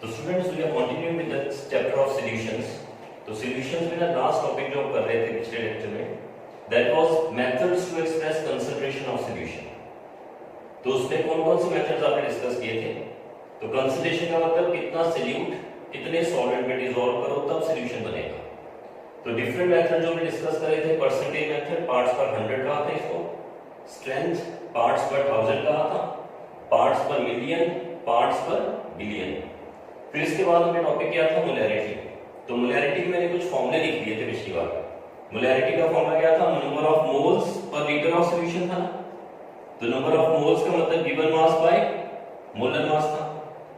तो students we are continuing with the chapter of solutions. तो solutions में ना लास्ट टॉपिक जो हम कर रहे थे पिछले लेक्चर में, that was methods to express concentration of solution. तो उसमें कौन-कौन से मेथड्स आपने डिस्कस किए थे? तो कंसंट्रेशन का मतलब कितना सॉल्यूट कितने सॉल्वेंट में डिसॉल्व करो तब सॉल्यूशन बनेगा। तो डिफरेंट मेथड जो हमने डिस्कस करे थे, परसेंटेज मेथड पार्ट्स पर 100 कहा था इसको, स्ट्रेंथ पार्ट्स पर 1000 कहा था, पार्ट्स पर मिलियन, पार्ट्स पर बिलियन। फिर इसके बाद हमने टॉपिक किया था मोलैरिटी। तो मोलैरिटी के मैंने कुछ फॉर्मूले लिख दिए थे पिछली बार। मोलैरिटी का फॉर्मूला क्या था? Number of moles per litre of solution था। तो नंबर ऑफ मोल्स का मतलब given mass by molar mass था।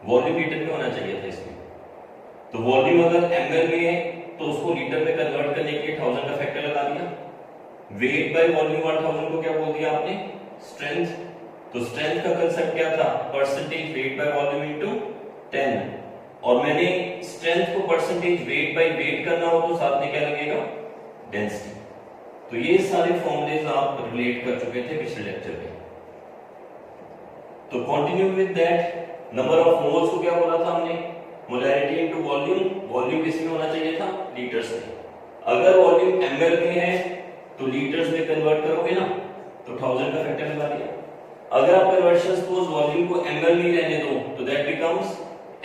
वॉल्यूम लीटर में होना चाहिए था इसमें। तो वॉल्यूम अगर ml में है तो उसको लीटर में कन्वर्ट करने के लिए 1000 का फैक्टर लगा दिया। वेट बाय वॉल्यूम 1000 को क्या बोल दिया आपने? स्ट्रेंथ। तो स्ट्रेंथ का कांसेप्ट क्या था? Percentage weight by volume into 10। और मैंने स्ट्रेंथ को परसेंटेज वेट बाय वेट करना हो तो साथ में क्या लगेगा? डेंसिटी। तो ये सारे फॉर्मूलेज आप रिलेट कर चुके थे पिछले लेक्चर में। तो continue with that, number of moles को क्या बोला था हमने? Molarity into volume. वॉल्यूम किसमें होना चाहिए था? लीटर्स में। अगर वॉल्यूम ml में है तो लीटर्स में कन्वर्ट करोगे ना, तो 1000 का फैक्टर लगा दिया। अगर आप कन्वर्शन सपोज वॉल्यूम को ml में रहने दो तो that becomes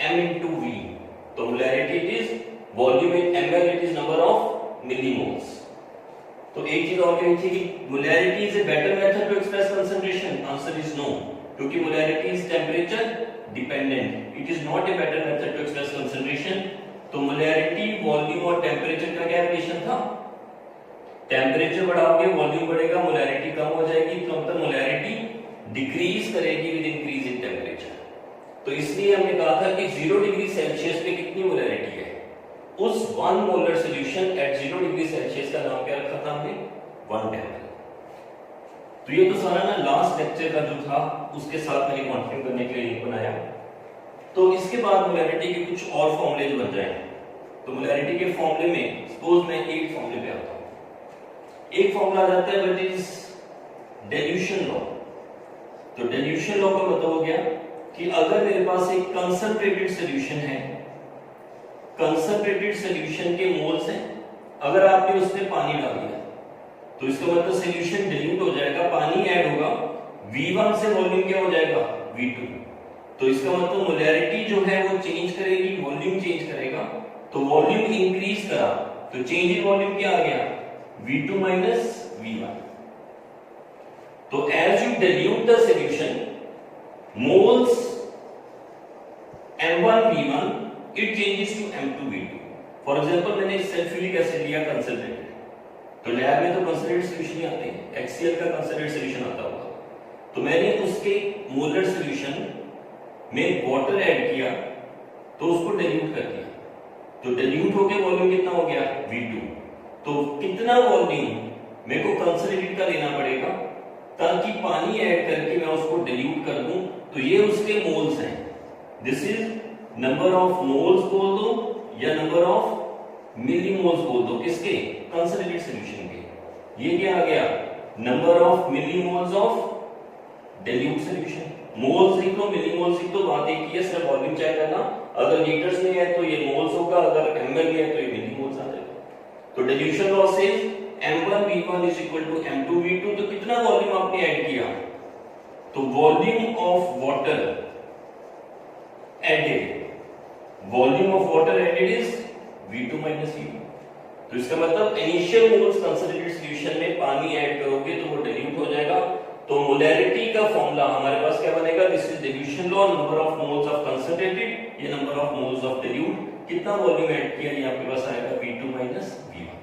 m into v। तो molarity it is volume in ml, it is number of millimoles. तो एक चीज और कही थी कि molarity is a better method to express concentration. Answer is no, क्योंकि molarity is temperature dependent, it is not a better method to express concentration. तो molarity volume और टेंपरेचर का क्या रिलेशन था? टेंपरेचर बढ़ाओगे वॉल्यूम बढ़ेगा, मोलैरिटी कम हो जाएगी, तो मतलब मोलैरिटी डिक्रीज करेगी विद इंक्रीज इन टेंपरेचर। तो इसलिए हमने कहा था कि 0 डिग्री सेल्सियस पे कितनी मोलैरिटी है? उस 1 molar solution at 0 degree Celsius का नाम क्या रखा था हमने? 1 ml। तो ये तो सारा ना लास्ट लेक्चर का जो था उसके साथ मैंने कंटिन्यू करने के लिए लिंक बनाया। तो इसके बाद मोलैरिटी के कुछ और फॉर्मूले बन जाएंगे। तो मोलैरिटी के फॉर्मूले में सपोज मैं एक फॉर्मूले पे आता हूं। एक फॉर्मूला आ जाता है व्हाट इज डाइल्यूशन लॉ। तो डाइल्यूशन लॉ का मतलब हो गया कि अगर मेरे पास एक कंसंट्रेटेड सॉल्यूशन है, कंसंट्रेटेड सॉल्यूशन के मोल्स हैं, अगर आपने उसमें पानी डाल दिया तो इसका मतलब सॉल्यूशन डाइल्यूट हो जाएगा, पानी ऐड होगा, V1 से वॉल्यूम क्या हो जाएगा? V2। तो इसका मतलब मोलैरिटी जो है वो चेंज करेगी, वॉल्यूम चेंज करेगा। तो वॉल्यूम इंक्रीज करा तो चेंज इन वॉल्यूम क्या आ गया? V2 minus V1। तो as you dilute the solution, moles M1 V1 it changes to M2 V2। For example मैंने सल्फ्यूरिक एसिड लिया कंसंट्रेटेड, तो लैब में तो कंसंट्रेटेड सॉल्यूशन ही आते हैं, HCl का कंसंट्रेटेड सॉल्यूशन आता होगा। तो मैंने उसके मोलर सॉल्यूशन में वाटर ऐड किया तो उसको डाइल्यूट कर दिया। तो डाइल्यूट होके वॉल्यूम कितना हो गया? V2। तो कितना वॉल्यूम मेरे को कंसंट्रेटेड का लेना पड़ेगा ताकि पानी ऐड करके मैं उसको डाइल्यूट कर दूं। तो ये उसके मोल्स हैं। This is number of moles बोल दो या नंबर ऑफ मिलीमोल्स बोल दो, किसके? कंसंट्रेटेड सॉल्यूशन के। ये क्या आ गया? Number of millimoles of dilute solution. Moles लिख लो, मिलीमोल्स लिख लो, बात एक ही है, सिर्फ वॉल्यूम चेक करना। अगर लीटर्स में है तो ये मोल्स होगा, अगर ml में है तो ये मिलीमोल्स आ जाएगा। तो डाइल्यूशन लॉ से M1 V1 is equal to M2 V2। तो कितना वॉल्यूम आपने ऐड किया? तो volume of water added, volume of water added is V2 minus V1। तो इसका मतलब इनिशियल मोल्स कंसंट्रेटेड सॉल्यूशन में पानी ऐड करोगे तो वो डाइल्यूट हो जाएगा। तो मोलैरिटी का फॉर्मूला हमारे पास क्या बनेगा? This is dilution law, number of moles of concentrated, ये number of moles of dilute, कितना वॉल्यूम ऐड किया, ये आपके पास आएगा V2 माइनस V1।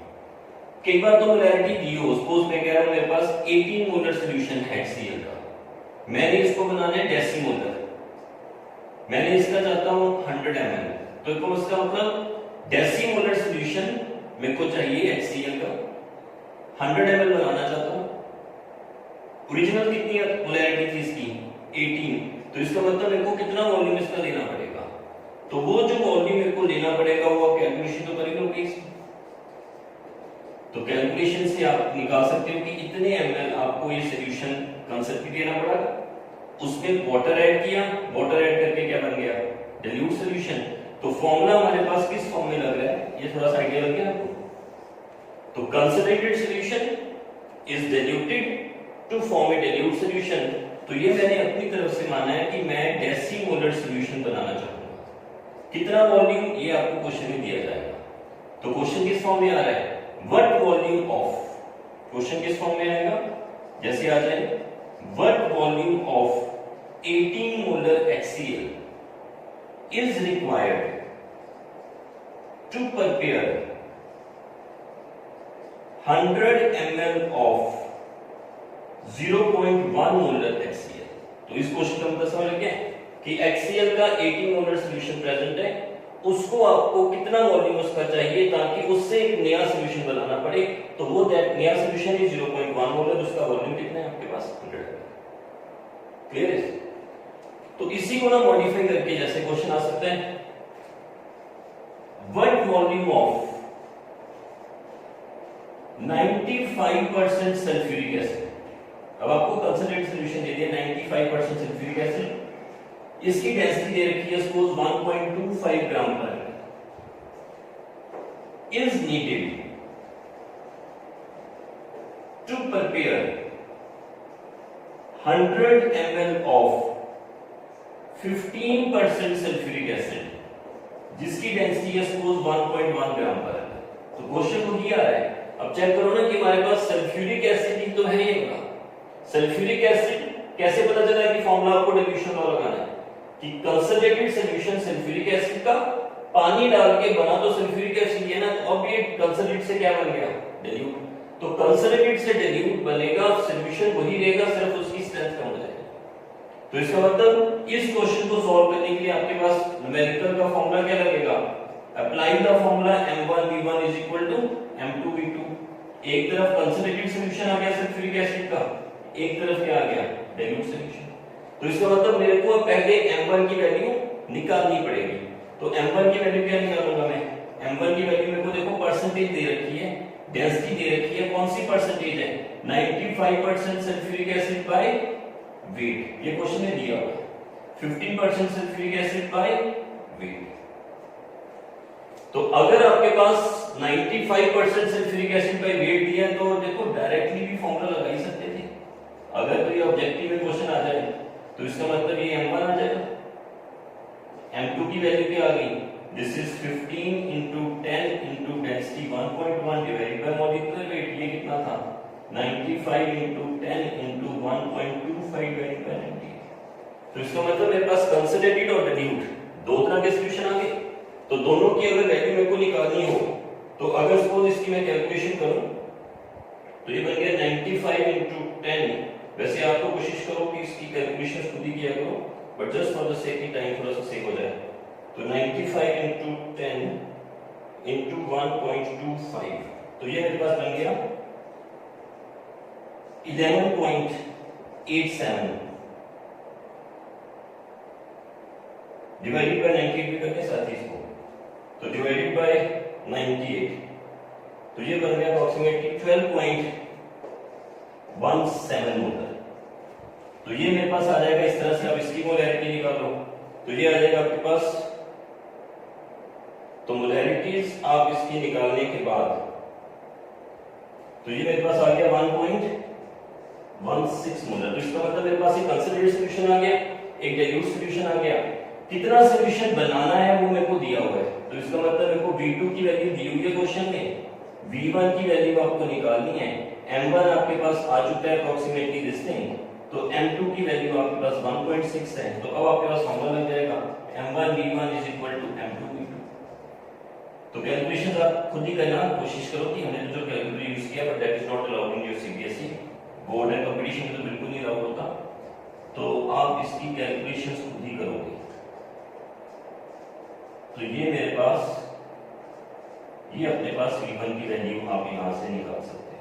कई बार तो मोलैरिटी दी हो, सपोज मैं कह रहा हूं मेरे पास 18 मोलर सॉल्यूशन है HCl का, मैंने इसको बनाना है डेसीमोलर, मैंने इसका चाहता हूं 100 ml। तो इसका मतलब डेसीमोलर सॉल्यूशन मेरे को चाहिए HCl का, 100 ml बनाना चाहता हूं। ओरिजिनल कितनी मोलैरिटी थी इसकी? 18। तो इसका मतलब मेरे को कितना वॉल्यूम इसका लेना पड़ेगा? तो वो जो वॉल्यूम मेरे को लेना पड़ेगा वो आप कैलकुलेशन तो करेंगे प्लीज। तो कैलकुलेशन से आप निकाल सकते हो कि इतने ml आपको ये सॉल्यूशन कंसंट्रेट देना पड़ेगा। उसमें वाटर ऐड किया, वाटर ऐड करके क्या बन गया? Dilute solution. तो फॉर्मूला हमारे पास किस फॉर्म में लग रहा है, ये थोड़ा सा आइडिया लग गया आपको? तो concentrated solution is diluted to form a dilute solution. तो ये मैंने अपनी तरफ से माना है कि मैं डेसीमोलर सॉल्यूशन बनाना चाहूंगा। कितना वॉल्यूम, ये आपको क्वेश्चन में दिया जाएगा। तो क्वेश्चन किस फॉर्म में आ रहा है, व्हाट वॉल्यूम ऑफ, क्वेश्चन किस फॉर्म में आएगा, जैसे आ जाए what volume of 18 molar HCl is required to prepare 100 ml of 0.1 molar HCl। तो इस क्वेश्चन का मतलब समझ गए कि HCl का 18 मोलर सॉल्यूशन प्रेजेंट है, उसको आपको कितना वॉल्यूम उसका चाहिए ताकि उससे एक नया सॉल्यूशन बनाना पड़े। तो वो नया सॉल्यूशन है 0.1 मोलर, उसका वॉल्यूम कितना है आपके पास 100 है। क्लियर है? तो इसी को ना मॉडिफाई करके जैसे क्वेश्चन आ सकता है what volume of 95% sulphuric acid. अब आपको कंसंट्रेटेड सॉल्यूशन दे दिया 95% सल्फ्यूरिक एसिड, इसकी डेंसिटी दे रखी है suppose 1.25 gram per is needed to prepare 100 ml of 15% sulphuric acid जिसकी डेंसिटी है सपोज 1.1 ग्राम पर। तो क्वेश्चन को क्या आ रहा है, अब चेक करो ना कि हमारे पास सल्फ्यूरिक एसिड ही तो है। ये सल्फ्यूरिक एसिड कैसे पता चला कि फॉर्मूला आपको डिल्यूशन लॉ लगाना है कि कंसंट्रेटेड सॉल्यूशन सल्फ्यूरिक एसिड का पानी डाल के बना तो सल्फ्यूरिक एसिड है ना, तो अब ये कंसंट्रेट से क्या बन गया, डाइल्यूट। तो कंसंट्रेटेड से डाइल्यूट बनेगा, सॉल्यूशन वही रहेगा, सिर्फ उसकी स्ट्रेंथ कम हो जाएगी। तो इसका मतलब इस क्वेश्चन को सॉल्व करने के लिए आपके पास न्यूमेरिकल का फॉर्मूला क्या लगेगा, apply the formula m1v1 m2v2। एक तरफ कंसंट्रेटेड सॉल्यूशन आ गया सल्फ्यूरिक एसिड का, एक तरफ क्या आ गया, डाइल्यूट सॉल्यूशन। तो इसका मतलब मेरे को पहले m1 की वैल्यू निकालनी पड़ेगी। तो m1 की वैल्यू क्या निकालूंगा मैं, m1 की वैल्यू मेरे को देखो परसेंटेज दे रखी है, डेंसिटी दे रखी है, कौन सी परसेंटेज है, 95% सल्फ्यूरिक एसिड बाय वेट, ये क्वेश्चन में दिया हुआ है 15% सल्फ्यूरिक एसिड बाय वेट। तो अगर आपके पास 95% सल्फ्यूरिक एसिड बाय वेट दिया तो देखो डायरेक्टली भी फॉर्मूला लगा ही सकते थे। अगर तो ये ऑब्जेक्टिव में क्वेश्चन आ जाए तो इसका मतलब ये m1 आ जाएगा, m2 की वैल्यू क्या आ गई, this is 15 into 10 into density 1.1 divided by molecular weight, ये कितना था 95 into 10 into 1.25 डिवाइडेड बाय 90। तो इसका मतलब मेरे पास कंसंट्रेटेड और डाइल्यूट दो तरह के सॉल्यूशन आ गए। तो दोनों की अगर वैल्यू मेरे को निकालनी हो तो अगर सपोज इसकी मैं कैलकुलेशन करूं तो ये बन गया 95 into 10। वैसे आप तो कोशिश करो कि इसकी कैलकुलेशन खुद ही किया करो, but just for the sake की टाइम थोड़ा सा सेव हो जाए। तो 95 into 10 into 1.25, तो ये मेरे पास बन गया 11.87 डिवाइडेड बाय 98 भी करके साथ ही इसको, तो डिवाइडेड बाय 98, तो ये बन गया अप्रोक्सीमेटली 12.17 मोलर। तो ये मेरे पास आ जाएगा इस तरह से। अब इसकी मोलैरिटी निकालो तो ये आ जाएगा आपके पास, तो मोलैरिटीज आप इसकी निकालने के बाद तो ये मेरे पास आ गया 1.16 मोलर। तो इसका मतलब मेरे पास एक कंसंट्रेटेड सॉल्यूशन आ गया, एक डाइल्यूट सॉल्यूशन आ गया। कितना सॉल्यूशन बनाना है वो मेरे को दिया हुआ है, तो इसका मतलब मेरे को V2 की वैल्यू दी हुई है क्वेश्चन में, V1 की वैल्यू आपको निकालनी है, M1 आपके पास आ चुका है अप्रोक्सीमेटली दिस थिंग, तो M2 की वैल्यू आपके पास 1.6 है। तो अब आपके पास फॉर्मूला लग जाएगा M1V1 M2V2। तो कैलकुलेशन आप खुद ही करना कोशिश करो कि हमने जो कैलकुलेटर यूज किया, but that is not allowed in your CBSE board and competition में तो बिल्कुल नहीं अलाउड होता। तो आप इसकी कैलकुलेशंस खुद ही करोगे। तो ये मेरे पास, ये अपने पास V1 की वैल्यू आप यहां से निकाल सकते हैं।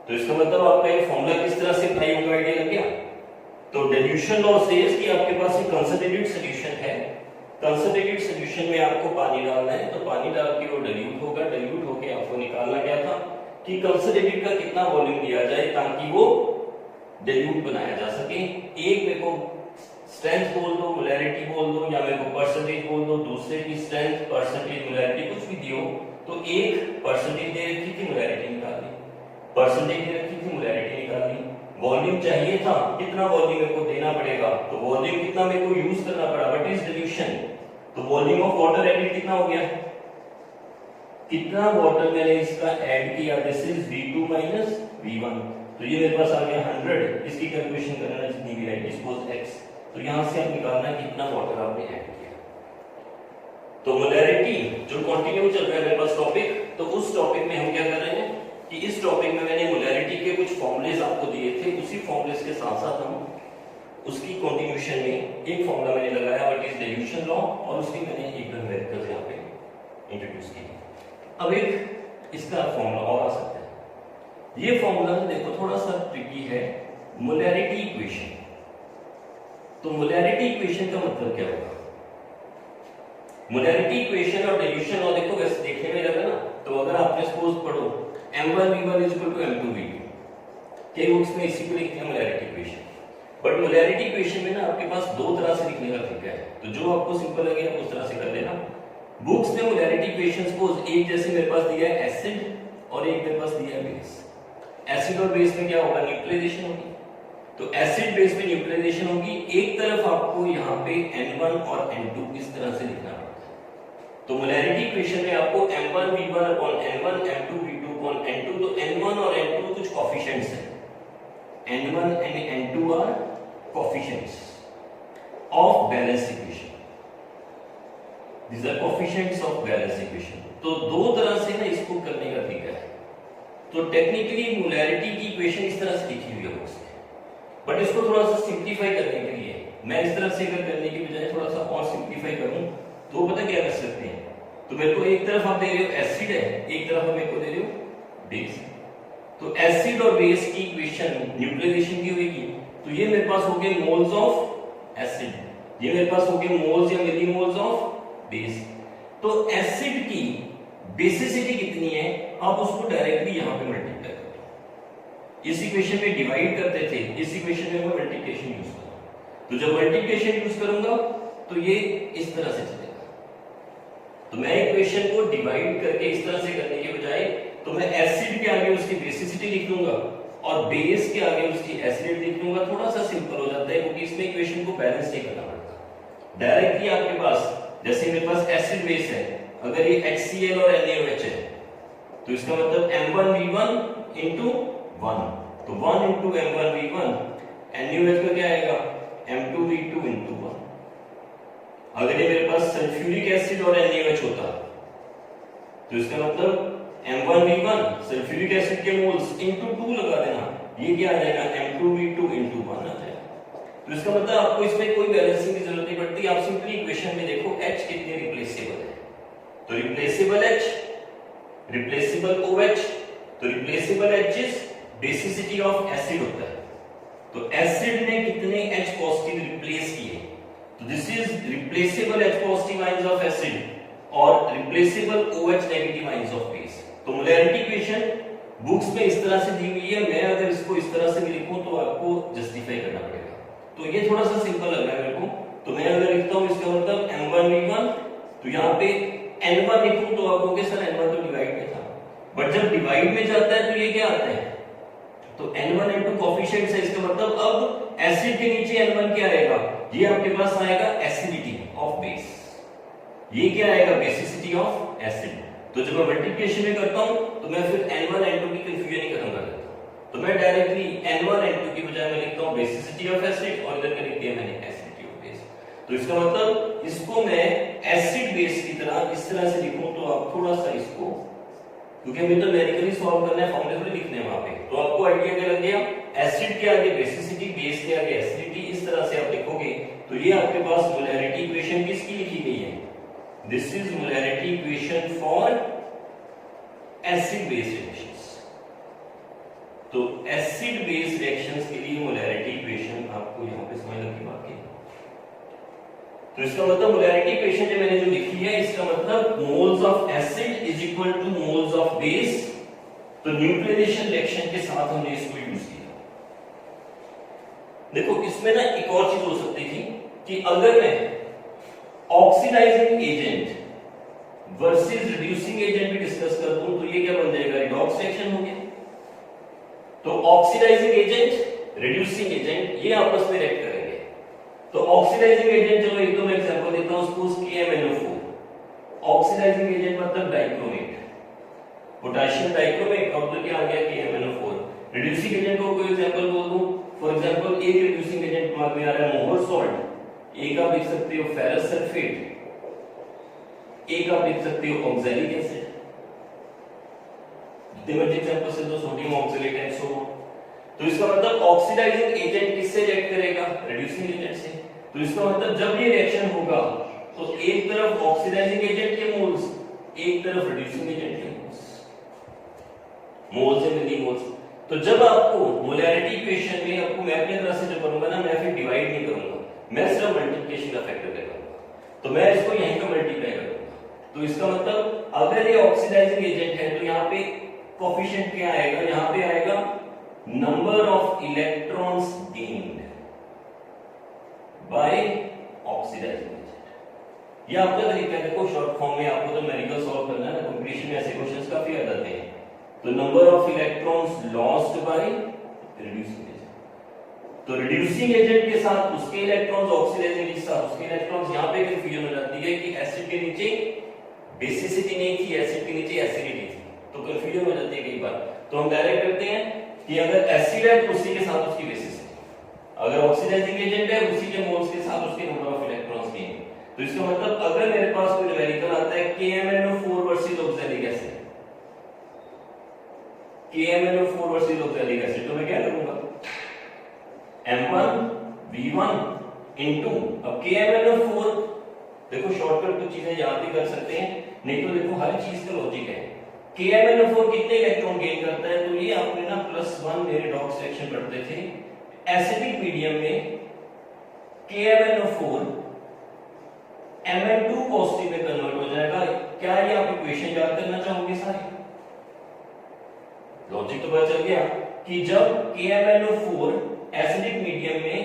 तो इसका मतलब आपका ये फॉर्मूला किस तरह से अप्लाई होगा, आइडिया लग गया। तो डाइल्यूशन लॉ सेज कि आपके पास एक कंसंट्रेटेड सॉल्यूशन है, कंसंट्रेटेड सॉल्यूशन में आपको पानी डालना है, तो पानी डाल के वो डाइल्यूट होगा, डाइल्यूट होके आपको निकालना क्या था कि कंसंट्रेटेड का कितना वॉल्यूम दिया जाए ताकि वो डाइल्यूट बनाया जा सके। एक मेरे को स्ट्रेंथ बोल दो, मोलैरिटी बोल दो, या मेरे को परसेंटेज बोल दो, दूसरे की स्ट्रेंथ, परसेंटेज, मोलैरिटी कुछ भी दियो, तो एक परसेंटेज दे रखी थी, मोलैरिटी निकाल दी, परसेंटेज दे रखी थी, मोलैरिटी निकाल दी। वॉल्यूम चाहिए था, कितना वॉल्यूम मेरे को देना पड़ेगा, तो वॉल्यूम कितना मेरे को यूज करना पड़ा, व्हाट इज डिल्यूशन, तो वॉल्यूम ऑफ वाटर एडेड कितना हो गया, कितना वाटर मैंने इसका ऐड किया, this is V2 minus V1, तो ये मेरे पास आ गया 100, इसकी कैलकुलेशन करना जितनी भी है सपोज x, तो यहां से आप निकालना कितना वाटर आपने ऐड किया। तो मोलैरिटी जो कंटिन्यू चल रहा है मेरे पास टॉपिक, तो उस टॉपिक में हम क्या कर रहे हैं कि इस टॉपिक में मैंने मोलैरिटी के कुछ फॉर्मूलेस आपको दिए थे, उसी फॉर्मूलेस के साथ साथ हम उसकी कंटिन्यूएशन में एक फॉर्मूला मैंने लगाया व्हाट इज डिल्यूशन लॉ, और उसकी मैंने एक न्यूमेरिकल्स यहां पे इंट्रोड्यूस की। अब एक इसका फॉर्मूला और आ सकता है, ये फॉर्मूला देखो थोड़ा सा ट्रिकी है, मोलैरिटी इक्वेशन। तो मोलैरिटी इक्वेशन का मतलब क्या होगा, मोलैरिटी इक्वेशन और डिल्यूशन लॉ देखो वैसे देखने में लगा ना, तो अगर आपने सपोज पढ़ो m1v1 m2v2, कई बुक्स में इसी को लिखते हैं molarity equation, but molarity equation में ना आपके पास दो तरह से लिखने का तरीका है, तो जो आपको सिंपल लगे आप उस तरह से कर देना। बुक्स में मोलैरिटी इक्वेशन सपोज एक जैसे मेरे पास दिया है एसिड और एक मेरे पास दिया है बेस, एसिड और बेस में क्या होगा, न्यूट्रलाइजेशन होगी, तो एसिड बेस में न्यूट्रलाइजेशन होगी, एक तरफ आपको यहाँ पे N1 और N2 इस तरह से लिखना पड़ता है। तो मोलैरिटी इक्वेशन में आपको M1v1 upon N1, M2v2 upon N2, तो N1 और N2 कुछ कोएफिशिएंट्स हैं, N1 and N2 are coefficients of balance equation, these are coefficients of balance equation। तो दो तरह से ना इसको करने का तरीका है, तो टेक्निकली मोलैरिटी की इक्वेशन इस तरह से लिखी हुई है बुक्स में, बट इसको थोड़ा सा सिंपलीफाई करने के लिए मैं इस तरह से अगर करने की बजाय थोड़ा सा और सिंपलीफाई करूं तो पता क्या कर सकते हैं, तो मेरे को एक तरफ आप दे रहे हो एसिड है, एक तरफ आप मेरे को दे रहे हो बेस, तो एसिड और बेस की इक्वेशन न्यूट्रलाइजेशन की होगी, तो ये मेरे पास हो गए मोल्स ऑफ एसिड, ये मेरे पास हो गए मोल्स या मिलीमोल्स ऑफ बेस। तो एसिड की बेसिसिटी कितनी है, आप उसको डायरेक्टली यहां पे मल्टीप्लाई करो, इस इक्वेशन में डिवाइड करते थे, इस इक्वेशन में मैं मल्टीप्लिकेशन यूज करूंगा, तो जब मल्टीप्लिकेशन यूज करूंगा तो ये इस तरह से चलेगा, तो मैं इक्वेशन को डिवाइड करके इस तरह से करने के बजाय तो मैं एसिड के आगे उसकी बेसिसिटी लिख लूंगा और बेस के आगे उसकी एसिडिटी लिख लूंगा, थोड़ा सा सिंपल हो जाता है क्योंकि इसमें इक्वेशन को बैलेंस नहीं करना पड़ता, डायरेक्टली आपके पास जैसे मेरे पास एसिड बेस है, अगर ये HCl और NaOH है तो इसका मतलब M1v1 into 1, तो 1 into M1v1, NaOH का क्या आएगा M2v2 into 1। अगर ये मेरे पास सल्फ्यूरिक एसिड और NaOH होता तो इसका मतलब M1v1 सल्फ्यूरिक एसिड के मोल्स into 2 लगा देना, ये क्या आ जाएगा M2v2 into 1 आ जाएगा, तो इसका मतलब आपको इसमें कोई बैलेंसिंग की जरूरत नहीं पड़ती, आप सिंपली इक्वेशन में देखो H कितने रिप्लेसेबल है, तो रिप्लेसेबल H, रिप्लेसेबल OH, तो replaceable H is basicity of acid होता है, तो एसिड ने कितने H पॉजिटिव रिप्लेस किए, तो this is replaceable H positive ions of acid और replaceable OH negative ions of base. तो मोलैरिटी इक्वेशन बुक्स में इस तरह से दी हुई है, मैं अगर इसको इस तरह से भी लिखूं तो आपको जस्टिफाई करना पड़ेगा, तो ये थोड़ा सा सिंपल लग रहा है मेरे को, तो मैं अगर लिखता हूं इसका मतलब M1v1, तो यहाँ पे N1 लिखूं तो आप कहोगे सर N1 तो डिवाइड में था, बट जब डिवाइड में जाता है तो ये क्या आता है, तो N1 N2 कोएफिशिएंट्स है, इसका मतलब अब एसिड के नीचे N1 क्या आएगा, ये आपके पास आएगा एसिडिटी ऑफ बेस, ये क्या आएगा बेसिसिटी ऑफ एसिड। तो जब मैं मल्टीप्लिकेशन में करता हूं तो मैं फिर N1 N2 की कंफ्यूजन ही खत्म कर देता हूं, तो मैं डायरेक्टली N1 N2 की बजाय मैं लिखता हूं बेसिसिटी ऑफ एसिड और इधर का लिख दिया मैंने एसिडिटी ऑफ बेस। तो इसका मतलब इसको मैं एसिड बेस की तरह इस तरह से लिखूं तो आप थोड़ा सा इसको, क्योंकि हमें तो न्यूमेरिकली सॉल्व करना है, फॉर्मूले थोड़ी लिखने हैं वहां पे, तो आपको आईडिया क्या लग गया, एसिड के आगे बेसिसिटी, बेस के आगे एसिडिटी, इस तरह से आप लिखोगे तो ये आपके पास मोलैरिटी इक्वेशन किसकी लिखी गई है, this is molarity equation for acid base reactions. तो एसिड बेस रिएक्शंस के लिए मोलैरिटी इक्वेशन आपको यहां पे समझ लगी बात की, तो इसका मतलब मोलैरिटी इक्वेशन जो मैंने जो लिखी है इसका मतलब moles of acid is equal two moles of base, तो न्यूट्रलाइजेशन रिएक्शन के साथ हमने इसको यूज किया। देखो इसमें ना एक और चीज हो सकती थी, कि अगर मैं oxidising agent versus reducing agent भी डिस्कस कर दूं तो ये क्या बन जाएगा, रिडॉक्स रिएक्शन हो गया। तो ऑक्सीडाइजिंग एजेंट रिड्यूसिंग एजेंट ये आपस में रिएक्ट करेंगे। तो ऑक्सीडाइजिंग एजेंट, चलो एक दो मैं एग्जांपल देता हूं, सपोज KMnO4 ऑक्सीडाइजिंग एजेंट मतलब डाइक्रोमेट, पोटेशियम डाइक्रोमेट, और तो क्या आ गया KMnO4। रिड्यूसिंग एजेंट को कोई एग्जांपल बोल दूं, फॉर एग्जांपल एक रिड्यूसिंग एजेंट दिमाग में आ रहा है मोहर सॉल्ट, एक आप लिख सकते हो फेरस सल्फेट, एक आप लिख सकते हो ऑक्सैलिक एसिड। जितने मर्जी एग्जांपल से दो, sodium oxalate and so on. तो इसका मतलब ऑक्सीडाइजिंग एजेंट किससे रिएक्ट करेगा, रिड्यूसिंग एजेंट से। तो इसका मतलब जब ये रिएक्शन होगा तो एक तरफ ऑक्सीडाइजिंग एजेंट के मोल्स, एक तरफ रिड्यूसिंग एजेंट के moles, moles and millimoles. तो जब आपको मोलैरिटी इक्वेशन में आपको मैं अपनी तरह से जो करूंगा ना, मैं फिर डिवाइड नहीं करूंगा, मैं सिर्फ मल्टीप्लिकेशन का फैक्टर लगाऊंगा। तो मैं इसको यहीं का मल्टीप्लाई करूंगा। तो इसका मतलब अगर ये ऑक्सीडाइजिंग एजेंट है तो यहाँ पे कोफिशिएंट क्या आएगा, यहाँ पे आएगा number of electrons gained by oxidising agent. ये आपका तरीका है, देखो शॉर्ट फॉर्म में आपको तो न्यूमेरिकल सॉल्व करना है ना, कंपटीशन में ऐसे क्वेश्चंस काफी आ जाते हैं। तो number of electrons lost by reducing agent. तो रिड्यूसिंग एजेंट के साथ उसके इलेक्ट्रॉन्स, ऑक्सीडाइजिंग के साथ उसके इलेक्ट्रॉन्स, यहां पे कंफ्यूजन हो जाती है कि एसिड के नीचे बेसिसिटी नहीं थी, एसिड के नीचे एसिडिटी थी, तो कंफ्यूजन हो जाती है कई बार। तो हम डायरेक्ट करते हैं कि अगर एसिड है तो उसी के साथ उसकी बेसिसिटी, अगर ऑक्सीडाइजिंग एजेंट है उसी के मोल्स के साथ उसके नंबर ऑफ इलेक्ट्रॉन्स गेन। तो इसका मतलब अगर मेरे पास कोई न्यूमेरिकल आता है KMnO4 versus oxalic acid, KMnO4 versus oxalic acid, तो मैं क्या करूंगा, M1V1 इनटू, अब KMnO4 देखो शॉर्टकट कुछ चीजें याद भी कर सकते हैं, नहीं तो देखो हर चीज का लॉजिक है। KMnO4 कितने इलेक्ट्रॉन गेन करता है, तो ये आपने ना +1 मेरे डॉक्स रिएक्शन पढ़ते थे एसिडिक मीडियम में, KMnO4 Mn2 पॉजिटिव में कन्वर्ट हो जाएगा। क्या ये आप इक्वेशन याद करना चाहोगे सारे, लॉजिक तो पता चल गया कि जब KMnO4 एसिडिक मीडियम में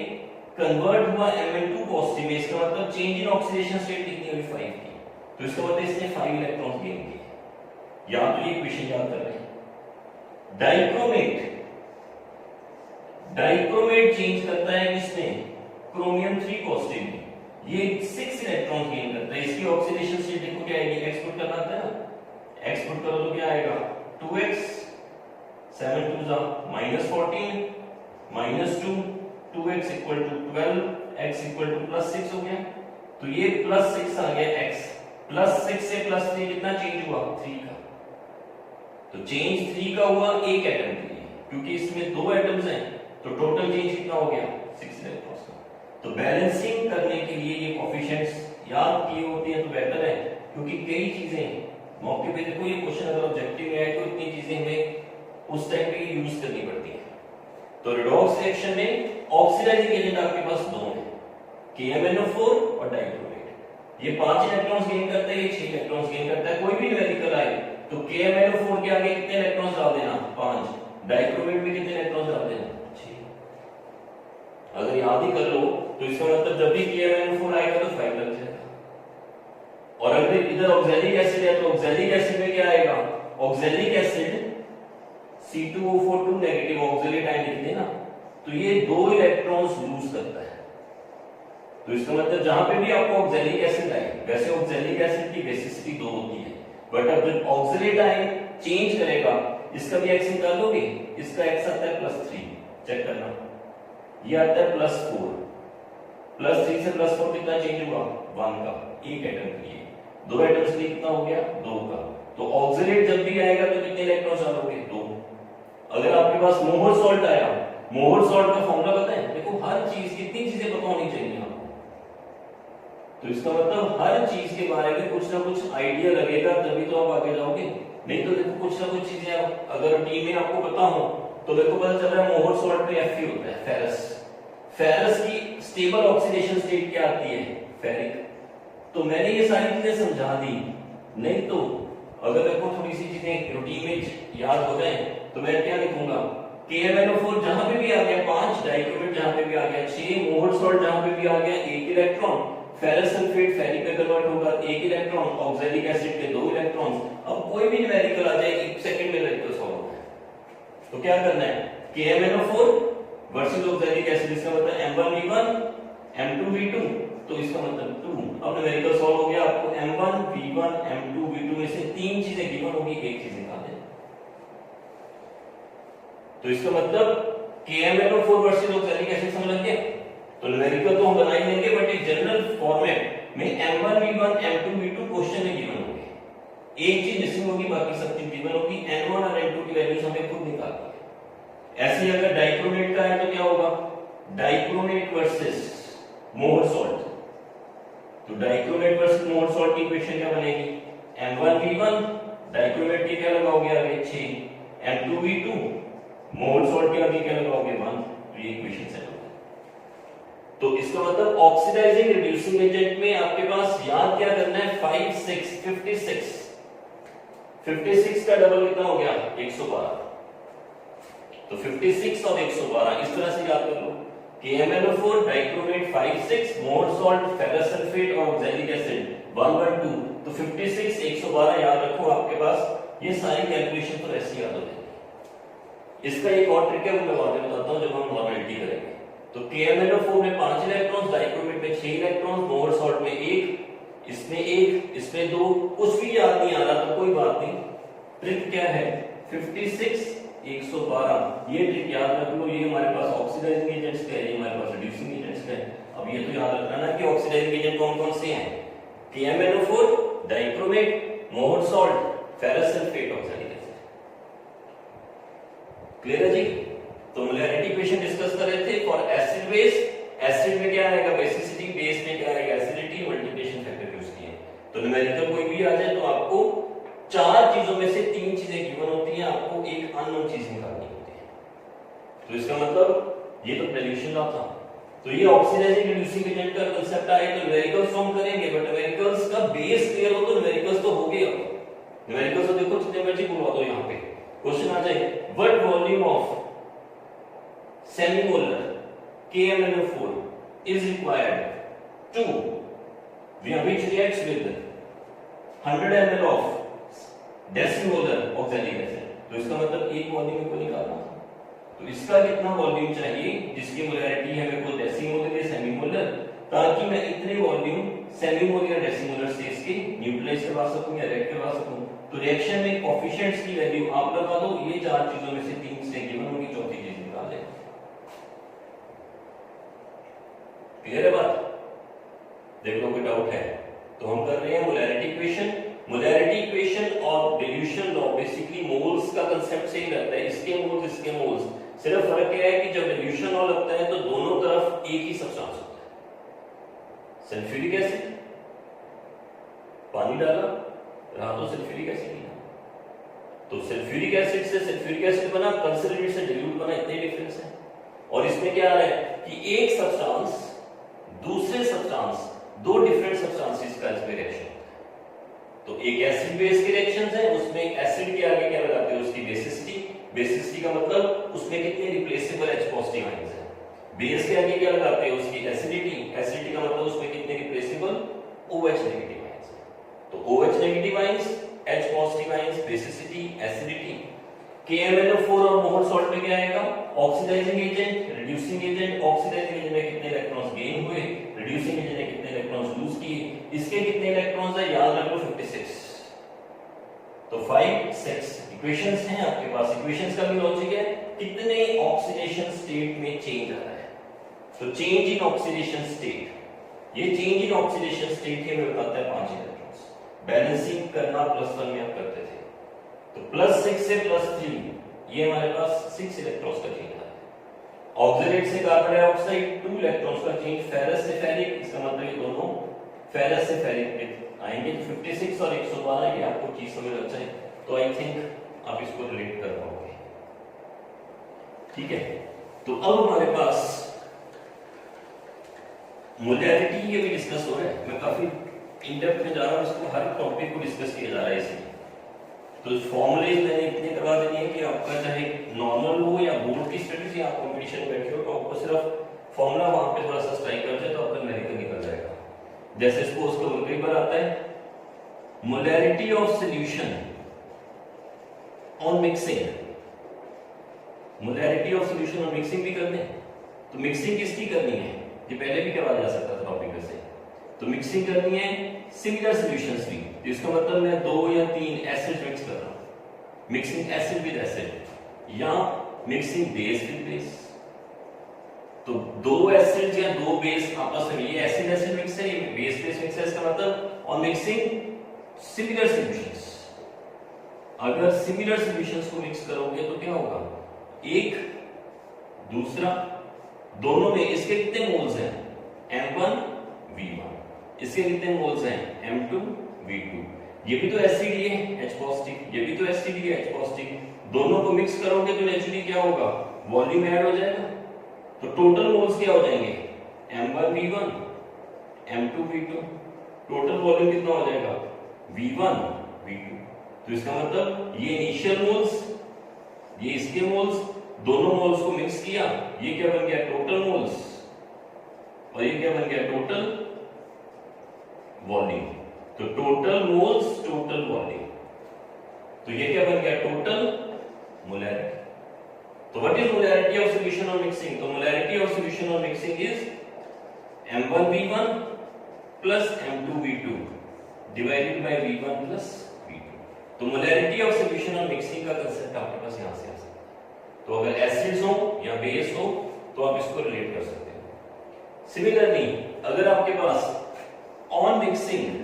कन्वर्ट हुआ Mn2 पॉजिटिव में, इसका मतलब चेंज इन ऑक्सीडेशन स्टेट कितनी हुई, 5 की। तो इसका मतलब इसने 5 इलेक्ट्रॉन्स गेन किए। या तो ये इक्वेशन याद कर रहे हैं। डाइक्रोमेट चेंज करता है किसमें, क्रोमियम 3 पॉजिटिव में, ये 6 इलेक्ट्रॉन गेन करता है। इसकी ऑक्सीडेशन स्टेट देखो क्या आएगी, एक्सपोर्ट करना आता है ना, एक्सपोर्ट करो तो क्या आएगा 2x, 7 2 जा -14 -2, 2x equal to 12, x equal to +6 हो गया। तो ये +6 आ गया x, +6 से +3 कितना चेंज हुआ, 3 का। तो चेंज 3 का हुआ एक एटम के लिए, क्योंकि इसमें 2 एटम्स हैं, तो टोटल चेंज कितना हो गया, 6 इलेक्ट्रॉन्स का। तो बैलेंसिंग करने के लिए ये कोएफिशिएंट्स याद किए होते हैं तो बेटर है, क्योंकि कई चीजें मौके पे देखो, ये क्वेश्चन अगर ऑब्जेक्टिव में है तो इतनी चीजें हमें उस टाइम पे यूज करनी पड़ती है। तो रिडॉक्स रिएक्शन में ऑक्सीडाइजिंग एजेंट आपके पास दो हैं, KMnO4 और डाइक्रोमेट। ये 5 इलेक्ट्रॉन्स गेन करता है, ये 6 इलेक्ट्रॉन्स गेन करता है। कोई भी न्यूमेरिकल आए तो KMnO4 के आगे कितने इलेक्ट्रॉन्स डाल देना, 5, डाइक्रोमेट में कितने इलेक्ट्रॉन्स डाल देना, 6। अगर याद ही कर लो तो इसका मतलब जब भी KMnO4 आएगा तो 5 लग जाएगा। और अगर इधर ऑक्सैलिक एसिड है तो ऑक्सैलिक एसिड में क्या आएगा, oxalic acid C2O4 2 negative oxalic ion लिख देना, तो ये 2 इलेक्ट्रॉन्स लूज करता है। तो इसका मतलब जहां पे भी आपको ऑक्सैलिक एसिड आए, वैसे ऑक्सैलिक एसिड की बेसिसिटी 2 होती है, बट अब जब ऑक्सैलेट आयन चेंज करेगा, इसका भी x निकाल लोगे, इसका x आता है +3, चेक करना, ये आता है +4, +3 से +4 कितना चेंज हुआ, 1 का, एक एटम के लिए। 2 एटम्स के लिए कितना हो गया, 2 का। तो ऑक्सैलेट जब भी आएगा तो कितने इलेक्ट्रॉन्स डालोगे, 2। अगर आपके पास मोहर सॉल्ट आया, मोहर सॉल्ट का फॉर्मूला पता है, देखो हर चीज, कितनी चीजें पता होनी चाहिए आपको। तो इसका मतलब हर चीज के बारे में कुछ ना कुछ आइडिया लगेगा, तभी तो आप आगे जाओगे। नहीं तो देखो कुछ ना कुछ चीजें अगर टीम में आपको पता हो तो देखो पता चल रहा है मोहर सॉल्ट में Fe होता है, फेरस। फेरस की स्टेबल ऑक्सीडेशन स्टेट क्या आती है, फेरिक। तो मैंने ये सारी चीजें समझा दी, नहीं तो अगर देखो थोड़ी सी चीजें रूटीन में याद हो जाए तो मैं क्या लिखूंगा, KMnO4 जहां पे भी आ गया 5, डाइक्रोमेट जहां पे भी आ गया 6, मोहर सॉल्ट जहां पे भी आ गया 1 इलेक्ट्रॉन, फेरस सल्फेट फेरिक में कन्वर्ट होगा 1 इलेक्ट्रॉन, ऑक्सैलिक एसिड के 2 इलेक्ट्रॉन्स। अब कोई भी न्यूमेरिकल आ जाए 1 सेकंड में न्यूमेरिकल सॉल्व होगा। तो क्या करना है, KMnO4 वर्सेस ऑक्सैलिक एसिड, इसका मतलब M1V1 M2V2, तो इसका मतलब 2। अब न्यूमेरिकल सॉल्व हो गया, आपको M1V1 M2V2 में से 3 चीजें गिवन होगी, एक चीज निकाल दें। तो इसका मतलब KMnO4 वर्सेस ऑक्सैलिक एसिड समझ लग गया। तो न्यूमेरिकल तो हम बना ही लेंगे, बट एक जनरल फॉर्मेट में M1V1 M2V2 क्वेश्चन में गिवन होंगे, एक चीज मिसिंग होगी, बाकी सब चीज गिवन होगी। N1 और N2 की वैल्यूज हमें खुद निकालनी है। ऐसे ही अगर डाइक्रोमेट का है तो क्या होगा, डाइक्रोमेट वर्सेस मोहर सॉल्ट, तो डाइक्रोमेट वर्सेस मोहर सॉल्ट की इक्वेशन क्या बनेगी, M1V1 डाइक्रोमेट के क्या लगाओगे आगे 6, M2V2 मोहर सॉल्ट के आगे क्या लगाओगे 1, तो ये इक्वेशन सेट हो गई। तो इसका मतलब ऑक्सीडाइजिंग रिड्यूसिंग एजेंट में आपके पास याद क्या करना है, 5 6 56, 56 का डबल कितना हो गया 112, तो 56 और 112 इस तरह से याद कर लो। KMnO4 डाइक्रोमेट 5 6, मोहर सॉल्ट फेरस सल्फेट और ऑक्सैलिक एसिड 1 1 2, तो 56 112 याद रखो आपके पास। ये सारी कैलकुलेशन तो ऐसे याद हो जाएगी। इसका एक और ट्रिक है, वो मैं बाद में बताता हूं जब हम नॉर्मलिटी करेंगे। तो KMnO4 में 5 इलेक्ट्रॉन्स, डाइक्रोमेट में 6 इलेक्ट्रॉन्स, मोहर सॉल्ट में 1, इसमें 1, इसमें 2, कुछ भी याद नहीं आ रहा तो कोई बात नहीं। ट्रिक क्या है, 56 112, ये ट्रिक याद रख लो। ये हमारे पास ऑक्सीडाइजिंग एजेंट्स का है, ये हमारे पास रिड्यूसिंग एजेंट्स का है। अब ये तो याद रखना ना कि ऑक्सीडाइजिंग एजेंट कौन कौन से हैं, KMnO4 डाइक्रोमेट मोहर salt ferrous sulphate oxalic acid. Clear है जी। तो मोलैरिटी इक्वेशन डिस्कस कर रहे थे फॉर एसिड बेस। एसिड में क्या आएगा बेसिसिटी, बेस में क्या आएगा एसिडिटी, मल्टीप्लिकेशन फैक्टर यूज किए। तो न्यूमेरिकल कोई भी आ जाए तो आपको 4 चीजों में से 3 चीजें गिवन होती हैं, आपको एक अननोन चीज निकालनी होती है। तो इसका मतलब ये तो प्रेडिक्शन लॉ था। तो ये ऑक्सीडाइजिंग रिड्यूसिंग एजेंट का कांसेप्ट आए तो न्यूमेरिकल्स फॉर्म करेंगे, बट न्यूमेरिकल्स का बेस क्लियर हो तो न्यूमेरिकल्स तो हो गया। न्यूमेरिकल्स तो देखो जितने मर्जी बुलवा दो, यहां पे क्वेश्चन आ जाए what volume of semimolar KMnO4 is required to which reacts with 100 ml of decimolar oxalic acid। तो इसका मतलब एक वॉल्यूम को निकालना, तो इसका कितना वॉल्यूम चाहिए जिसकी मोलैरिटी है मेरे को डेसीमोलर या सेमीमोलर, ताकि मैं इतने वॉल्यूम सेमीमोलर या डेसीमोलर से इसके न्यूट्रलाइज करवा सकूं या रिएक्ट करवा सकूं। तो रिएक्शन में कोएफिशिएंट्स की वैल्यू आप लगा दो, ये 4 चीजों में से 3 से गिवन होगी, चौथी चीज निकाल लें। क्लियर है बात, देख लो कोई डाउट है तो हम कर रहे हैं मोलैरिटी इक्वेशन। मोलैरिटी इक्वेशन और डिल्यूशन लॉ बेसिकली मोल्स का कांसेप्ट सेम रहता है, इसके मोल्स इसके मोल्स, सिर्फ फर्क क्या है कि जब डिल्यूशन लॉ लगता है तो दोनों तरफ एक ही सब्सटेंस होता है। सल्फ्यूरिक एसिड पानी डाला रहा तो सल्फ्यूरिक एसिड ही, तो सल्फ्यूरिक एसिड से सल्फ्यूरिक एसिड बना, कंसंट्रेट से डिल्यूट बना, इतने डिफरेंस है। और इसमें क्या आ रहा है कि एक सब्सटेंस दूसरे सब्सटेंस, 2 डिफरेंट सब्सटेंसेस का इसमें रिएक्शन, तो एक एसिड बेस के रिएक्शंस है, उसमें एसिड के आगे क्या लगाते हैं उसकी बेसिसिटी, बेसिसिटी का मतलब उसमें कितने रिप्लेसेबल H पॉजिटिव आयंस है, बेस के आगे क्या लगाते हैं उसकी एसिडिटी, एसिडिटी का मतलब उसमें कितने रिप्लेसेबल OH नेगेटिव आयंस है। तो OH negative ions, H positive ions, basicity, acidity. KMnO4 और मोहर सॉल्ट में क्या आएगा, oxidising agent, reducing agent. Oxidising agent में कितने इलेक्ट्रॉन्स गेन हुए, रिड्यूसिंग एजेंट ने कितने इलेक्ट्रॉन्स लूज किए, इसके कितने इलेक्ट्रॉन्स है याद रख लो 56। तो 5 6 इक्वेशंस हैं आपके पास। इक्वेशंस का भी लॉजिक है कितने ऑक्सीडेशन स्टेट में चेंज आ रहा है। तो चेंज इन ऑक्सीडेशन स्टेट, ये चेंज इन ऑक्सीडेशन स्टेट के में बताता है 5 इलेक्ट्रॉन्स। बैलेंसिंग करना +1 में आप करते थे, तो +6 से +3 ये हमारे पास 6 इलेक्ट्रॉन्स का चेंज आ रहा है। ऑक्सीडेट से कार्बन डाइऑक्साइड 2 इलेक्ट्रॉन्स का चेंज, फेरस से फेरिक, इसका मतलब ये दोनों फेरस से फेरिक पे आएंगे। 56 और 112 ये आपको चीज समझ आ जाए तो आई थिंक आप इसको रिलेट कर पाओगे। ठीक है, तो अब हमारे पास मोलैरिटी ये भी डिस्कस हो रहा है, मैं काफी इन डेप्थ में जा रहा हूं, इसको हर टॉपिक को डिस्कस किया जा रहा है इसमें। तो फॉर्मूले मैंने इतने करवा देने हैं कि आपका चाहे नॉर्मल हो या बोर्ड की स्टडीज या कॉम्पिटिशन में बैठे हो तो आपको सिर्फ फॉर्मूला वहां पे थोड़ा सा स्ट्राइक कर जाए तो आपका न्यूमेरिकल निकल जाएगा। जैसे सपोज करो कई बार आता है molarity of solution on mixing, molarity of solution on mixing भी करने हैं। तो मिक्सिंग किसकी करनी है, ये पहले भी करवाया जा सकता था टॉपिक से। तो मिक्सिंग करनी है सिमिलर सॉल्यूशंस भी, तो इसका मतलब मैं 2 या 3 एसिड मिक्स कर रहा हूं, मिक्सिंग एसिड विद एसिड या मिक्सिंग बेस विद बेस। तो 2 एसिड या 2 बेस आपस में, ये एसिड एसिड मिक्स है, ये बेस बेस मिक्स है, इसका मतलब और मिक्सिंग सिमिलर सॉल्यूशंस। अगर सिमिलर सॉल्यूशंस को मिक्स करोगे तो क्या होगा, एक दूसरा दोनों में इसके कितने मोल्स हैं M1 V1, इसके कितने मोल्स हैं M2 V2। ये भी तो एसिड ही है H पॉजिटिव, ये भी तो एसिड ही है H पॉजिटिव, दोनों को मिक्स करोगे तो नेचुरली क्या होगा, वॉल्यूम ऐड हो जाएगा। तो टोटल मोल्स क्या हो जाएंगे M1 V1 M2 V2, total volume कितना हो जाएगा V1 V2। तो इसका मतलब ये इनिशियल मोल्स, ये इसके मोल्स, दोनों मोल्स को मिक्स किया, ये क्या बन गया टोटल मोल्स, और ये क्या बन गया टोटल वॉल्यूम। तो टोटल मोल्स टोटल वॉल्यूम, तो ये क्या बन गया टोटल मोलैरिटी। तो what is molarity of solution on mixing, तो molarity of solution on mixing is M1 V1 plus M2 V2 divided by V1 plus V2। तो molarity of solution on mixing का concept आपके पास यहां से आ सकता है। तो अगर एसिड्स हो या बेस हो तो आप इसको रिलेट कर सकते हो। सिमिलरली अगर आपके pass on mixing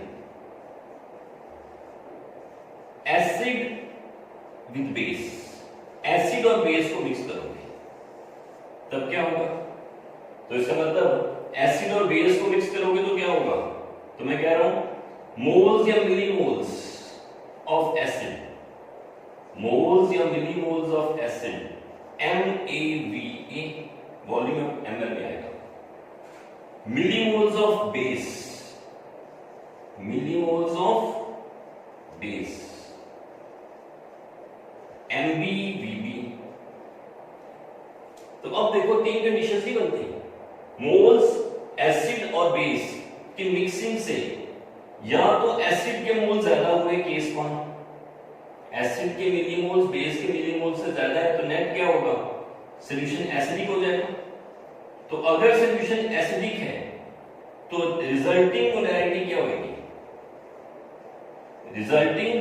acid with base, acid और बेस को मिक्स करोगे तब क्या होगा, तो इसका मतलब एसिड और बेस को मिक्स करोगे तो क्या होगा, तो मैं कह रहा हूं मोल्स या मिलीमोल्स ऑफ एसिड, मोल्स या millimoles of acid MAVA, volume ml में आएगा। Millimoles of base, millimoles of base MBVB। तो अब देखो 3 कंडीशंस ही बनती है, मोल्स एसिड और बेस की मिक्सिंग से या तो एसिड के मोल ज्यादा हुए, केस 1, एसिड के मिलीमोल्स बेस के मिलीमोल्स से ज्यादा है तो नेट क्या होगा, सॉल्यूशन एसिडिक हो जाएगा। तो अगर सॉल्यूशन एसिडिक है तो रिजल्टिंग मोलैरिटी क्या होगी, रिजल्टिंग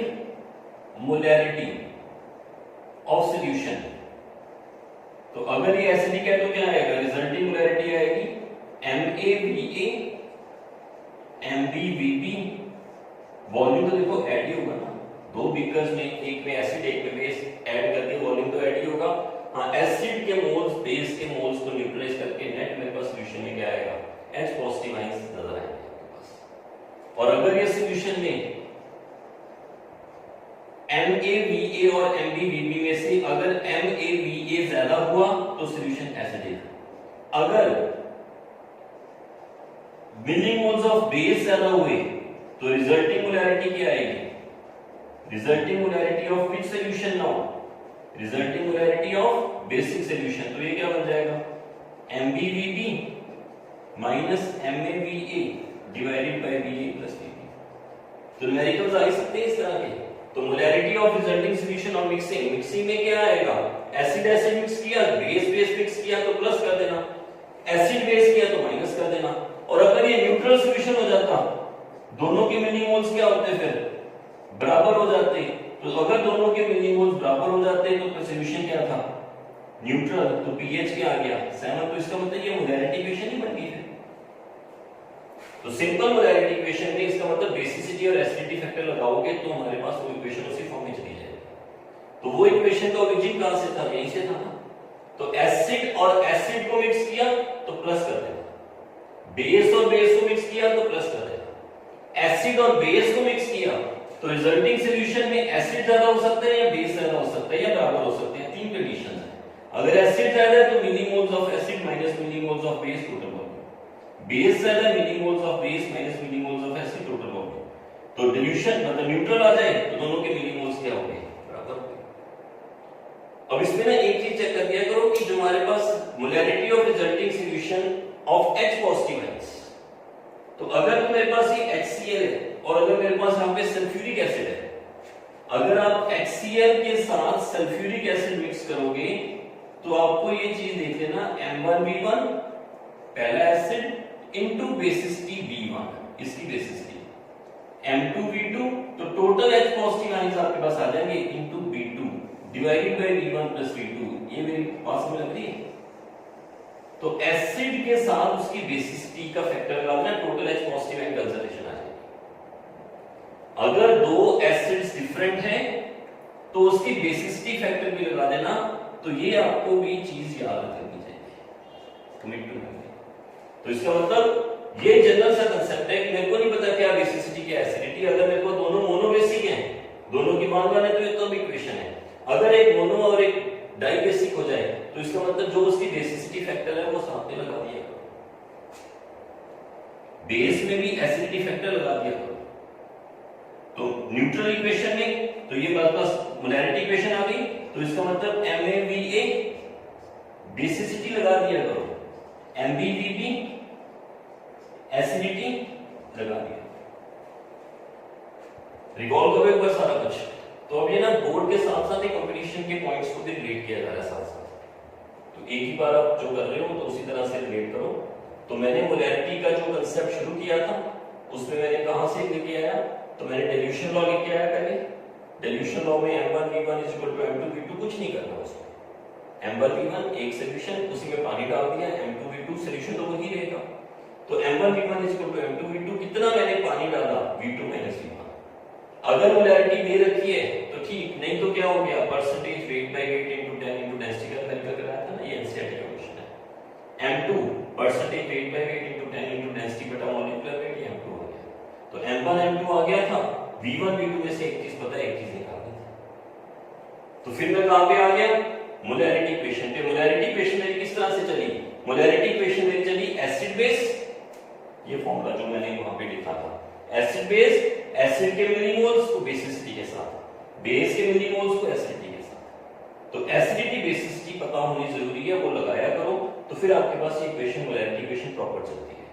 मोलैरिटी ऑफ सॉल्यूशन। तो अगर ये एसिडिक है तो क्या आएगा, रिजल्टिंग मोलैरिटी आएगी MAVA MBVB। वॉल्यूम तो देखो ऐड ही होगा ना, 2 बीकर्स में, एक में एसिड एक में बेस, ऐड करके वॉल्यूम तो ऐड ही होगा। हाँ, एसिड के मोल्स बेस के मोल्स को न्यूट्रलाइज करके नेट मेरे पास सॉल्यूशन में क्या आएगा, H पॉजिटिव आयंस नजर आएंगे आपके पास। और अगर ये सॉल्यूशन में MAVA और MBVB में से अगर MAVA ज्यादा हुआ तो सॉल्यूशन एसिडिक, अगर मिलीमोल्स ऑफ बेस ज्यादा हुए तो रिजल्टिंग मोलैरिटी क्या आएगी, resulting molarity of which solution now, resulting molarity of basic solution. तो ये क्या बन जाएगा MBVB minus MAVA divided by VA plus VB। तो न्यूमेरिकल्स आ सकते हैं इस तरह के। तो molarity of resulting solution on mixing, mixing में क्या आएगा, एसिड एसिड मिक्स किया, बेस बेस मिक्स किया तो प्लस कर देना, एसिड बेस किया तो माइनस कर देना। और अगर ये न्यूट्रल सॉल्यूशन हो जाता, दोनों के मिलीमोल्स क्या होते फिर बराबर हो जाते। तो अगर दोनों के मिलीमोल्स बराबर हो जाते तो सॉल्यूशन क्या था, न्यूट्रल, तो पीएच क्या आ गया 7। तो इसका मतलब ये मोलैरिटी इक्वेशन ही बन गई है। तो सिंपल मोलैरिटी इक्वेशन में इसका मतलब बेसिसिटी और एसिडिटी फैक्टर लगाओगे तो हमारे पास वो इक्वेशन उसी फॉर्म में चली जाएगी। तो वो इक्वेशन का ओरिजिन कहां से था, यहीं से था ना। तो एसिड और एसिड को मिक्स किया तो प्लस कर देना, बेस और बेस को मिक्स किया तो प्लस कर देना, एसिड और बेस को मिक्स किया तो रिजल्टिंग सॉल्यूशन में एसिड ज्यादा हो सकता है या बेस ज्यादा हो सकता है या बराबर हो सकते हैं। 3 कंडीशंस है। अगर एसिड ज्यादा है तो millimoles of acid minus millimoles of base total volume, base ज्यादा millimoles of base minus millimoles of acid total volume. तो डिल्यूशन मतलब न्यूट्रल आ जाए तो दोनों के मिलीमोल्स क्या हो गए अब इसमें ना एक चीज चेक कर दिया करो कि जो हमारे पास molarity of resulting solution of H positive ions, तो अगर तो मेरे पास ये HCl है और अगर मेरे पास यहाँ पे सल्फ्यूरिक एसिड है, अगर आप HCl के साथ सल्फ्यूरिक एसिड मिक्स करोगे तो आपको ये चीज देख लेना M1V1 पहला acid into basis T B1, इसकी बेसिस T M2V2, तो टोटल H पॉजिटिव आयंस आपके पास आ जाएंगे into B2 divided by V1 plus V2। ये मेरे पास में लग रही है, तो एसिड के साथ उसकी बेसिस T का फैक्टर लगाना, total H positive ion concentration आ जाएगी। अगर दो एसिड्स डिफरेंट हैं तो उसकी बेसिस T फैक्टर भी लगा देना, तो ये आपको भी चीज याद रखनी चाहिए, कमिट टू मेमोरी। तो इसका मतलब ये जनरल सा कांसेप्ट है कि मेरे को नहीं पता क्या बेसिसिटी क्या एसिडिटी, अगर मेरे को दोनों मोनोबेसिक हैं, दोनों की मान है तो ये तो इक्वेशन है। अगर एक मोनो और एक डाइबेसिक हो जाए तो इसका मतलब जो उसकी बेसिसिटी फैक्टर है वो साथ में लगा दिया करो, बेस में भी एसिडिटी फैक्टर लगा दिया करो। तो न्यूट्रल इक्वेशन में तो ये बात बस मोलैरिटी इक्वेशन आ गई, तो इसका मतलब MaVa बेसिसिटी लगा दिया करो, MbVb एसिडिटी लगा दिया। रिकॉल करो एक बार सारा कुछ। तो अब ये ना बोर्ड के साथ साथ कंपटीशन के पॉइंट्स को भी रिलेट किया जा रहा है साथ साथ, तो एक ही बार आप जो कर रहे हो तो उसी तरह से रिलेट करो। तो मैंने मोलैरिटी का जो कांसेप्ट शुरू किया था उसमें मैंने कहां से लेके आया, तो मैंने डिल्यूशन लॉ लेके आया पहले। डिल्यूशन लॉ में M1V1 M2V2 कुछ नहीं करना उसमें, M1V1 एक सॉल्यूशन, उसी में पानी डाल दिया, M2V2 सॉल्यूशन तो वही रहेगा। तो M1V1 M2V2 कितना मैंने पानी डाला, V2 V1। अगर मोलैरिटी दे रखी है तो ठीक, नहीं तो क्या हो गया, percentage weight by weight into 10 into density का कैलकुलेट कराया था ना, ये एनसीईआरटी का क्वेश्चन है। M2 percentage weight by weight into 10 into density बटा मॉलिक्यूलर वेट, ये M2 हो गया। तो M1 M2 आ गया था, V1 V2 में से एक चीज पता है, एक चीज निकालनी थी। तो फिर मैं कहां पे आ गया, मोलैरिटी इक्वेशन पे। मोलैरिटी इक्वेशन मेरी किस तरह से चली, मोलैरिटी इक्वेशन मेरी चली एसिड बेस, ये फॉर्मूला जो मैंने वहां पे लिखा था, एसिड बेस, एसिड के मिलीमोल्स को बेसिसिटी के साथ, बेस के मिलीमोल्स को एसिडिटी के साथ। तो एसिडिटी बेसिसिटी पता होनी जरूरी है, वो लगाया करो, तो फिर आपके पास ये इक्वेशन मोलैरिटी इक्वेशन प्रॉपर चलती है।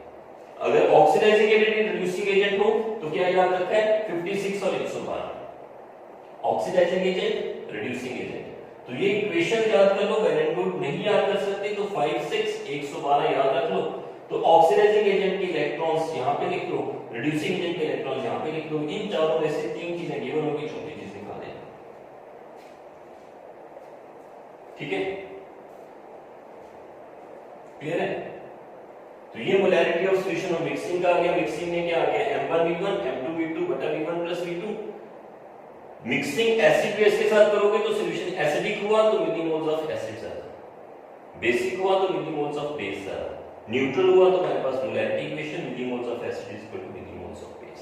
अगर ऑक्सीडाइजिंग एजेंट रिड्यूसिंग एजेंट हो तो क्या याद रखा है, 56 और 112। ऑक्सीडाइजिंग एजेंट रिड्यूसिंग एजेंट, तो ये इक्वेशन याद कर लो, वेल एंड गुड। नहीं याद कर सकते तो 5 6 112 याद रख लो। तो ऑक्सीडाइजिंग एजेंट के इलेक्ट्रॉन्स यहां पे लिख लो, रिड्यूसिंग एजेंट के इलेक्ट्रॉन्स यहां पे लिख लो। इन चारों में से तीन चीजें गिवन होगी, चौथी चीज निकाल देना, ठीक है, क्लियर है। तो ये molarity of solution of mixing का आ गया। मिक्सिंग में क्या आ गया, M1V1 M2V2 बटा V1 plus V2। Mixing acid base के साथ करोगे तो सॉल्यूशन एसिडिक हुआ तो मिलीमोल्स ऑफ एसिड ज्यादा, बेसिक हुआ तो मिलीमोल्स ऑफ बेस ज्यादा, न्यूट्रल हुआ तो हमारे पास molarity equation millimoles of acid is equal to millimoles of base.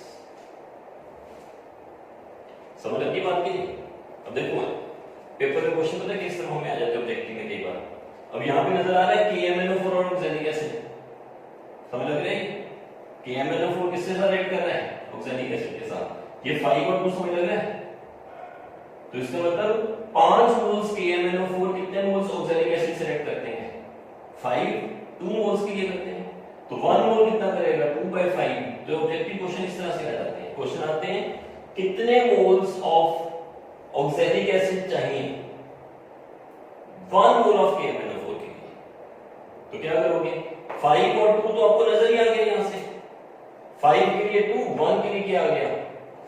समझ लगी बात की। अब देखो पेपर में क्वेश्चन पता है किस तरह में आ जाता है ऑब्जेक्टिव में कई बार। अब यहां पे नजर आ रहा है KMnO4 और ऑक्सैलिक एसिड, समझ लग रहा है KMnO4 किसके साथ रिएक्ट कर रहा है, ऑक्सैलिक एसिड के साथ। ये 5 और 2 समझ लग रहा है, तो इसका मतलब 5 मोल्स KMnO4 कितने मोल्स ऑक्सैलिक एसिड से रिएक्ट करते हैं, 5 2 मोल्स के लिए करते हैं, तो 1 मोल कितना करेगा, 2/5। जो ऑब्जेक्टिव क्वेश्चन इस तरह से आ जाते हैं, क्वेश्चन आते हैं कितने मोल्स ऑफ ऑक्सैलिक एसिड चाहिए 1 मोल ऑफ KMnO4 के लिए। तो क्या करोगे, 5 और 2 तो आपको नजर ही आ गया, यहां से 5 के लिए 2, 1 के लिए क्या आ गया।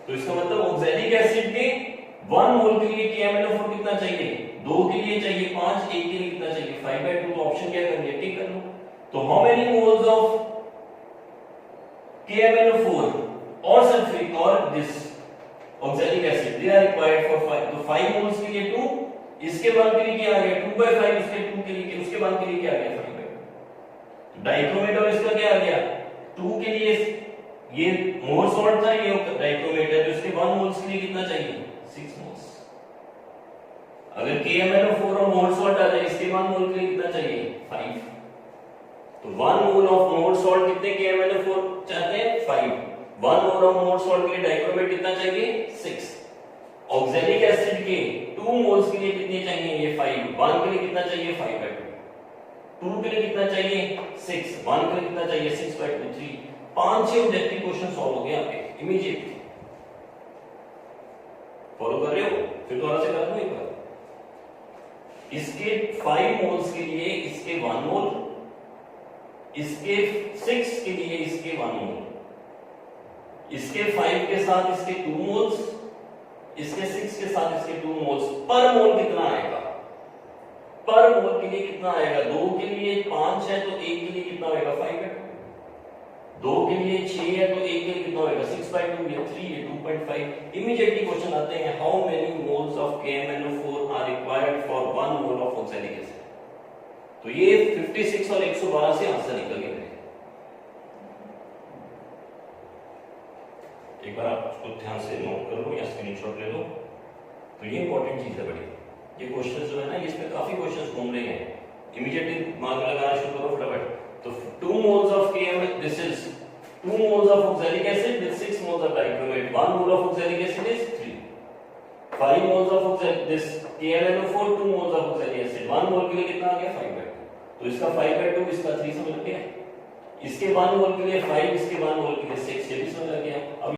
तो इसका मतलब ऑक्सैलिक एसिड के 1 मोल के लिए KMnO4 कितना चाहिए, 2 के लिए चाहिए 5, 1 के लिए कितना चाहिए 5/2। तो ऑप्शन क्या करनी है, टिक कर लो। तो how many moles of KMnO4 और सल्फ्यूरिक और this oxalic acid they are required for 5। तो 5 मोल्स के लिए 2, इसके बाद के लिए क्या आ गया 2/5, उसके 2 के लिए, उसके बाद के लिए क्या आ गया 5/2। डाइक्रोमेट और इसका क्या आ गया 2 के लिए, ये मोर सॉल्ट था, ये डाइक्रोमेट है, तो इसके 1 मोल्स के लिए कितना चाहिए 6 मोल्स। अगर KMnO4 और मोर सॉल्ट आ जाए, इसके 1 मोल के लिए कितना चाहिए 5। तो 1 मोल ऑफ मोर सॉल्ट कितने KMnO4 चाहते हैं 5, 1 मोल ऑफ मोर सॉल्ट के लिए डाइक्रोमेट कितना चाहिए 6। ऑक्सैलिक एसिड के 2 मोल मोल्स के लिए कितने चाहिए? ये 5, 1 के लिए कितना चाहिए? 5/2, 2 के लिए कितना चाहिए? 6, 1 के लिए कितना चाहिए? 6/2, 3। 5-6 ऑब्जेक्टिव क्वेश्चन सॉल्व हो गए आपके इमीडिएटली। फॉलो कर रहे हो? फिर दोबारा से कर दूं एक बार। इसके 5 मोल्स के लिए इसके 1 मोल, इसके 6 के लिए इसके 1 मोल, इसके 5 के साथ इसके 2 मोल्स, इसके 6 के साथ इसके 2 मोल्स। पर मोल कितना आएगा? पर मोल के लिए कितना आएगा? 2 के लिए 5 है तो 1 के लिए कितना होगा? 5/2। 2 के लिए 6 है तो 1 के लिए कितना होगा? 6/2 या 3 या 2.5। इमीडिएटली क्वेश्चन आते हैं, how many moles of KMnO4 are required for 1 mole of oxalic acid? तो ये 56 और 112 से आंसर निकल गए। एक बार आप उसको ध्यान से नोट कर लो या स्क्रीनशॉट ले लो। तो ये इंपॉर्टेंट चीज है बड़ी। ये क्वेश्चंस जो है ना, इसमें काफी क्वेश्चंस घूम रहे हैं। इमीडिएटली मार्क लगाना शुरू करो फटाफट। तो 2 moles of KM, this is 2 moles of oxalic acid with 6 moles of dichromate. 1 mole of oxalic acid is 3. 5 moles of oxalic, this KMnO4, 2 moles of oxalic acid. 1 mole के लिए कितना आ गया? 5/2। तो इसका 5/2, इसका 3 समझ गया। इसके 1 मोल के लिए 5, इसके 1 मोल के लिए 6, ये भी समझ आ गया। अब